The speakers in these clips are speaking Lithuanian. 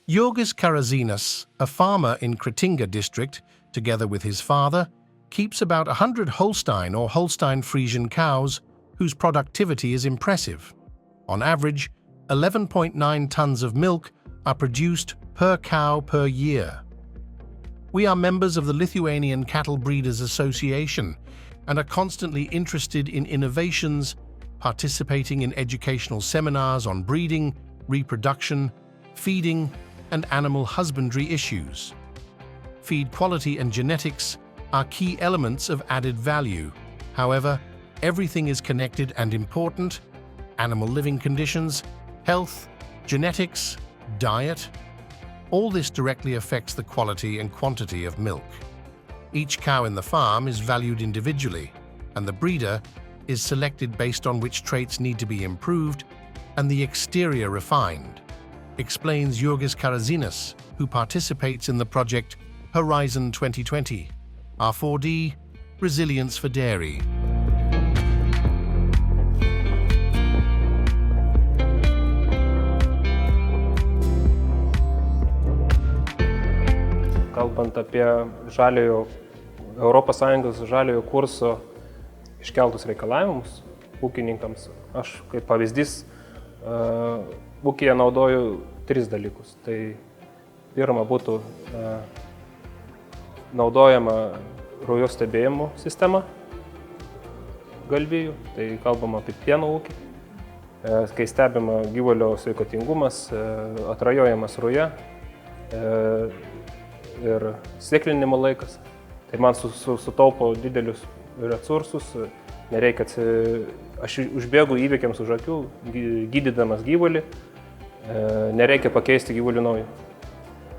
Yorgos Karazinas, a farmer in Kretinga district, together with his father, keeps about 100 Holstein or Holstein Friesian cows whose productivity is impressive. On average, 11.9 tons of milk are produced per cow per year. We are members of the Lithuanian Cattle Breeders Association and are constantly interested in innovations, participating in educational seminars on breeding, reproduction, feeding, and animal husbandry issues. Feed quality and genetics are key elements of added value. However, everything is connected and important: animal living conditions, health, genetics, diet. All this directly affects the quality and quantity of milk. Each cow in the farm is valued individually, and the breeder is selected based on which traits need to be improved and the exterior refined, explains Yorgos Karazinas, who participates in the project Horizon 2020, R4D, Resilience for Dairy. Kalbant apie ES žaliojo kurso iškeltus reikalavimus ūkininkams, aš kaip pavyzdys ūkyje naudoju 3 dalykus. Tai pirma būtų naudojama rujos stebėjimo sistema galvijų, tai kalbama apie pieno ūkį, kai stebima gyvulio sveikatingumas, atrajojamas ruja ir sėklinimo laikas. Tai man sutaupo didelius resursus, nereikia aš užbėgu įvykiams už akių, gydydamas gyvulį, nereikia pakeisti gyvulių naujo.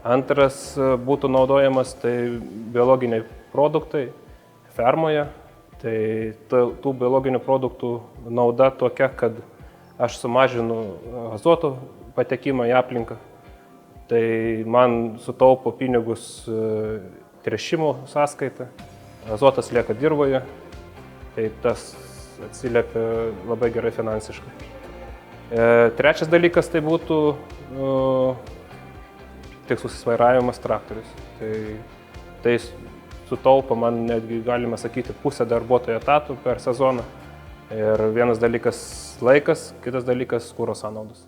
Antras būtų naudojamas tai biologiniai produktai fermoje. Tai tų biologinių produktų nauda tokia, kad aš sumažinu azoto patekimą į aplinką. Tai man sutaupo pinigus tręšimo sąskaita, azotas lieka dirvoje, tai tas atsiliepia labai gerai finansiškai. Trečias dalykas tai būtų tikslusis vairavimas traktorius. Tai sutaupo man netgi, galima sakyti, pusę darbuotojų etatų per sezoną. Ir vienas dalykas laikas, kitas dalykas kuro sąnaudos.